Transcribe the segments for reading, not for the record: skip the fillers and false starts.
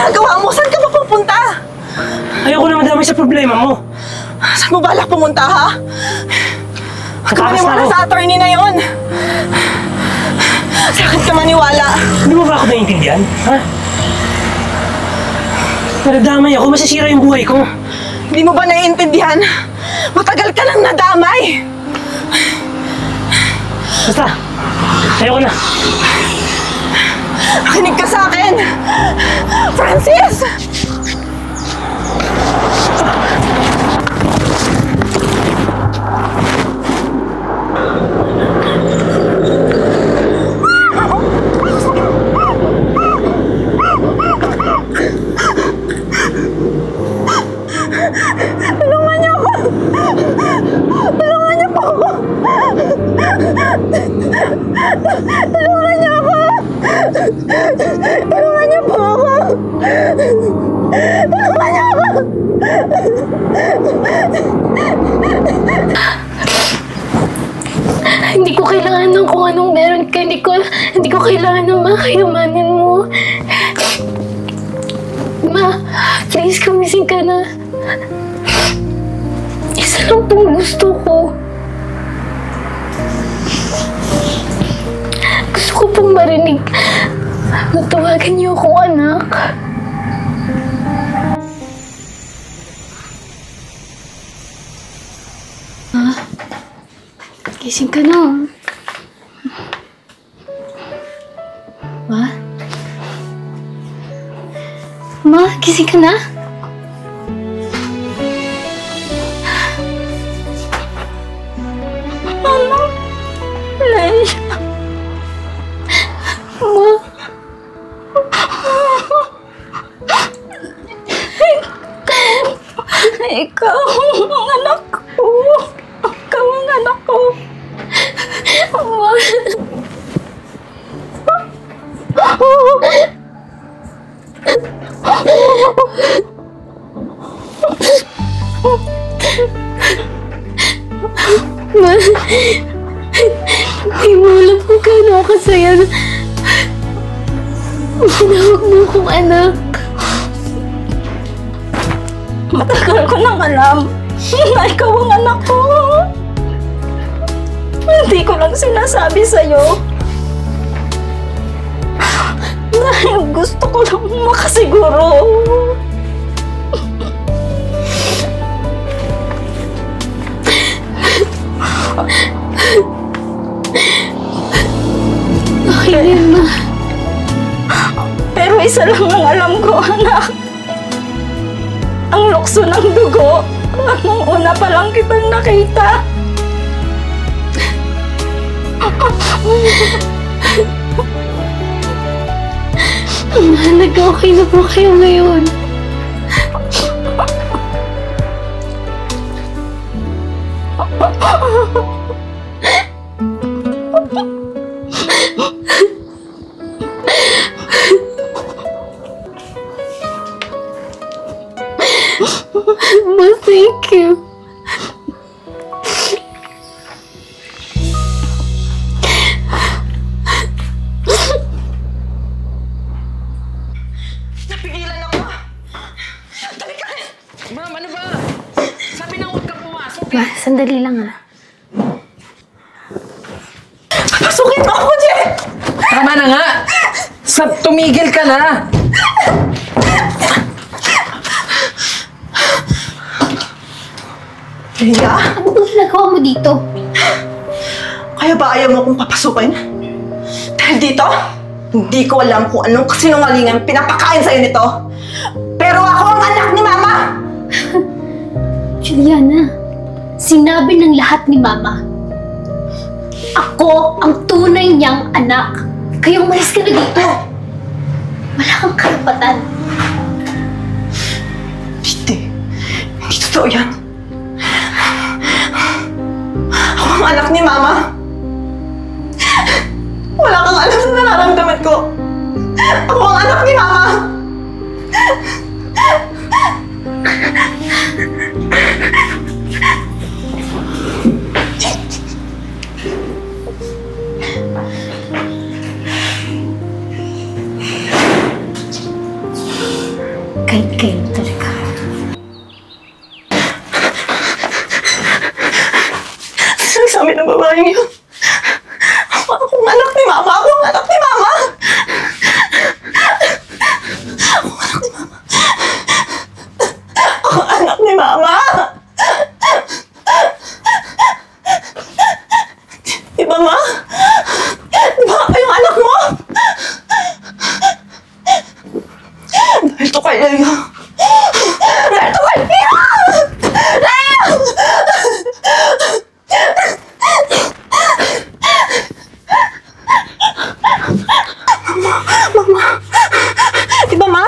ginagawa mo? Saan ka mapupunta? Ayoko na madamay sa problema mo. Saan mo balak pumunta, ha? Huwag ka maniwala sa attorney na yon. Sakit ka maniwala. Hindi mo ba ako naiintindihan? Ha? Nadadamay ako, masisira yung buhay ko. Hindi mo ba naiintindihan? Matagal ka nang nadamay. Basta, ayoko na. Makinig ka sa akin! Francis! Tulungan niyo ako! Tulungan niyo po ako! Tulungan niyo ako! Tulungan niyo po ako! Tulungan niyo ako! Hindi ko kailangan ng kung anong meron ka. Hindi ko kailangan ng mga kayamanan mo. Ma, please, gumising ka na. Isa lang pong gusto ko. Gusto ko pong marinig na tawagan niyo akong anak. Ma, gising ka na. Ma? Ma, gising ka na? Mama! Leia! Ma? Ikaw ang anak ko! Ikaw ang anak ko! Ma? Ma, hindi mo alam kung gaano ako kasaya na tinawag mo akong anak. Matagal ko nang alam na ikaw ang anak ko. Hindi ko lang sinasabi sa'yo. Dahil gusto ko lang makasiguro. Okay din, Ma. Pero isa lang ang alam ko, anak. Ang lukso ng dugo. Nung una pa lang kitang nakita. Mahalaga, okay na po kayo ngayon. Ma, thank you. Napigilan ako. Dali ka! Ma'am, ano ba? Sabi na huwag kang pumasok. Ma, sandali lang ah. Pasukin mo ako, Jen! Tama na nga! Tumigil ka na! Leia? Ano bang ginagawa mo dito? Kaya ba ayaw mo akong papasukin? Dahil dito, hindi ko alam kung anong kasinungalingan pinapakain sa'yo nito. Pero ako ang anak ni Mama! Juliana, sinabi ng lahat ni Mama. Ako ang tunay niyang anak. Kaya umalis ka na dito. Wala kang karapatan. Hindi totoo yan. Ako ang anak ni Mama. Wala kang alam sa nararamdaman ko. Ako ang anak ni Mama. Kain talaga. Sabi ng babaeng yun. Akong anak ni Mama! Akong anak ni Mama! Akong anak ni Mama! Di ba, Ma? Di ba ako yung anak mo? Dahil to kay Leo. Dahil to kay Leo! Leo! Mama! Di ba, Ma?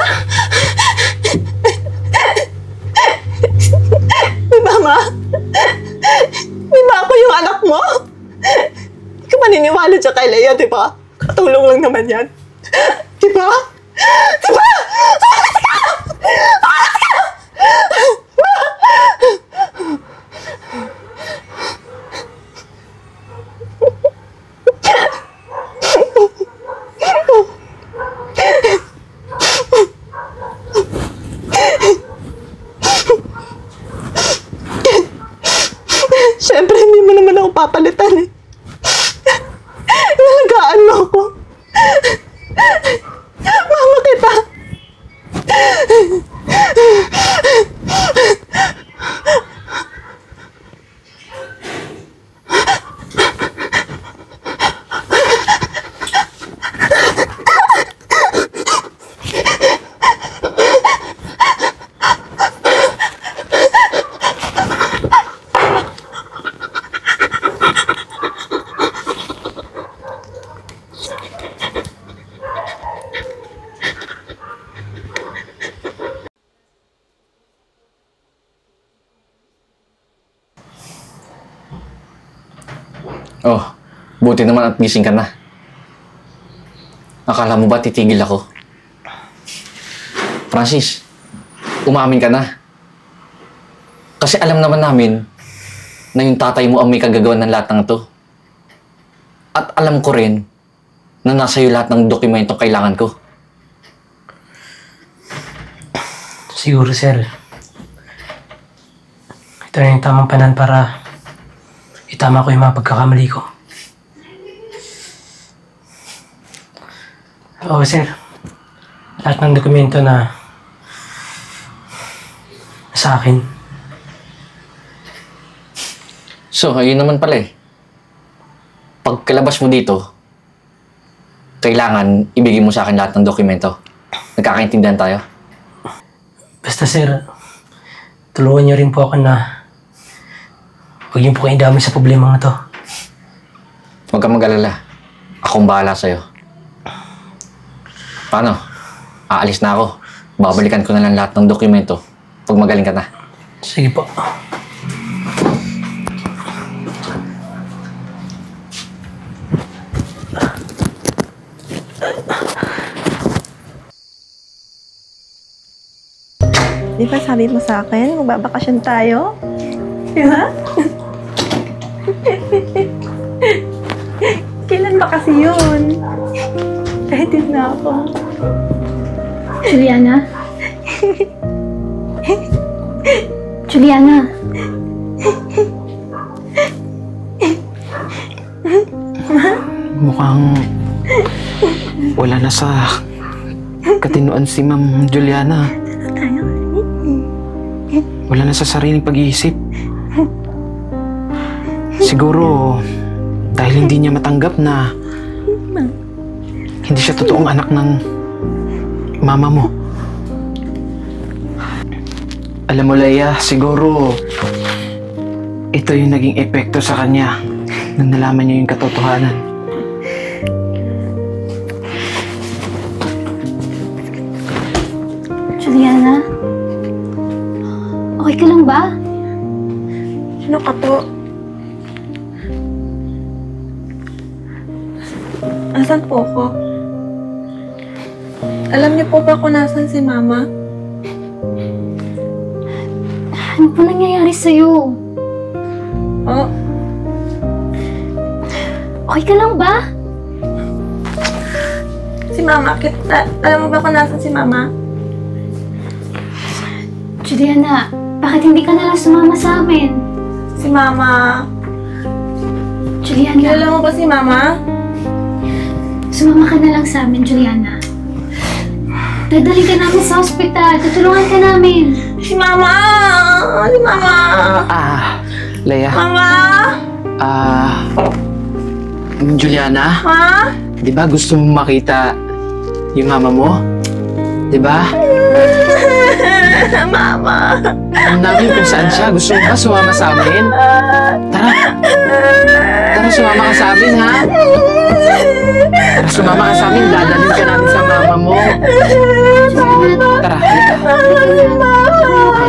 Di ba, Ma? Di ba ako yung anak mo? Hindi ka maniniwala dyan kay Lea, di ba? Katulong lang naman yan. Di ba? Di ba? Tumakas ka! Tumakas ka! Siyempre, hindi mo naman ako papalitan eh. Nalagaan mo ako. Mama kita. Oh, buti naman at gising ka na. Akala mo ba titigil ako? Francis, umamin ka na. Kasi alam naman namin na yung tatay mo ang may kagagawan ng lahat ng to. At alam ko rin na nasa iyo lahat ng dokumentong kailangan ko. Siguro, sir. Ito na yung tamang panahon para itama ko yung mga pagkakamali ko. Oo, sir. Lahat ng dokumento na sa akin. So, ayun naman pala eh. Pagkalabas mo dito, kailangan ibigay mo sa akin lahat ng dokumento. Nagkakaintindihan tayo? Basta, sir, tulungan niyo rin po ako na huwag niyo po kayo dami sa problema na to. Huwag kang mag-alala. Akong bahala sa'yo. Paano? Aalis na ako. Babalikan ko na lang lahat ng dokumento pag magaling ka na. Sige po. Di ba sabi mo sa akin, magbabakasyon tayo? Di ba? Kailan ba kasi yun? Excited na ako. Juliana? Juliana? Mukhang wala na sa katinuan si Ma'am Juliana. Wala na sa sariling pag-iisip. Siguro dahil hindi niya matanggap na hindi siya totoong anak ng mama mo. Alam mo, Leia, siguro ito yung naging epekto sa kanya nang nalaman niya yung katotohanan. Juliana? Okay ka lang ba? Ano ka po? Asan po ako? Alam niyo po ba kung nasan si Mama? Ano po nangyayari sa'yo? Oh, Okay ka lang ba? si Mama. Alam mo ba kung nasan si Mama? Juliana, bakit hindi ka nalang sumama sa amin? Si Mama. Juliana, Kilala mo ba si Mama? sumama ka na lang sa amin, Juliana. Dadali ka namin sa ospital. Tutulungan ka namin. Si Mama! Si Mama! Leia. Mama! Juliana, Ma? di ba gusto mo makita yung mama mo? Di ba? Mama! Alam namin kung saan siya. Gusto mo ba sumama sa amin? Tara. Tara, sumama ka sa amin, ha? Tara, sumama ka sa amin. Dadalhin ka namin sa mama mo. Tara, halika.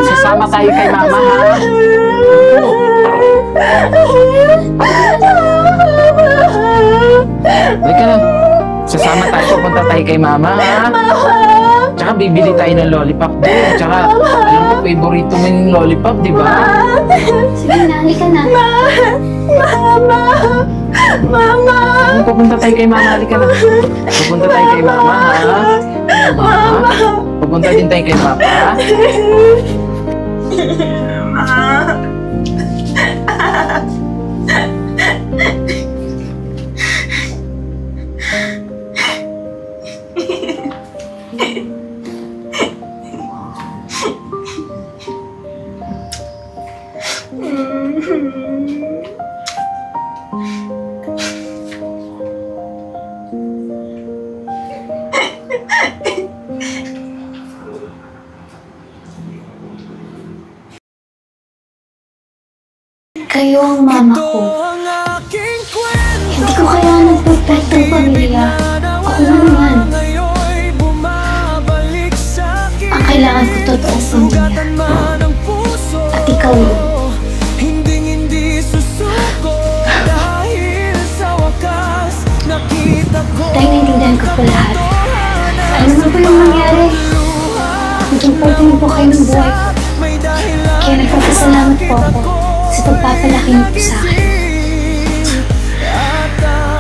Sasama tayo kay mama, ha? Halika na. Sasama tayo. Pupunta tayo kay mama, ha? Tsaka bibili tayo ng lollipop doon. Tsaka, alam mo, favorito mo yung lollipop, di ba? Sige na, halika na. Mama! Mama! Pupunta tayo kay mama. Halika na. Pupunta tayo kay mama, ha? Mama! Pupunta din tayo kay papa, ha? Kayo ang mama ko. Hindi ko kailangan ng perfectong pamilya. Ako na naman. Ang kailangan ko totoong pamilya. At ikaw yun. Dahil naintindihan ko po lahat. Ano na po yung nangyari? Naging parte niyo po kayo ng buhay ko. Kaya nagpapasalamat po ako sa pagpapalaki niyo po sa akin.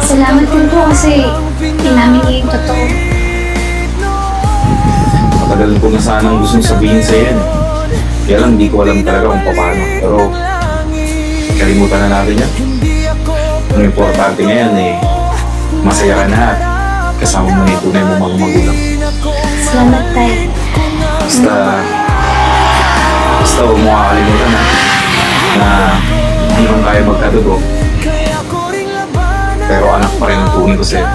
Salamat din po kasi inamin niyo yung totoo. Matagal ko na sanang gustong sabihin sa yan. Kaya lang hindi ko alam talaga kung paano. Pero kalimutan na natin yan. Ang importante ngayon masaya ka na at kasama mo na yung tunay mo mga magulang. Salamat tayo. Basta huwag mo kakalimutan na hindi man tayo magkadugo. Pero anak pa rin ang tunay ko sa'yo.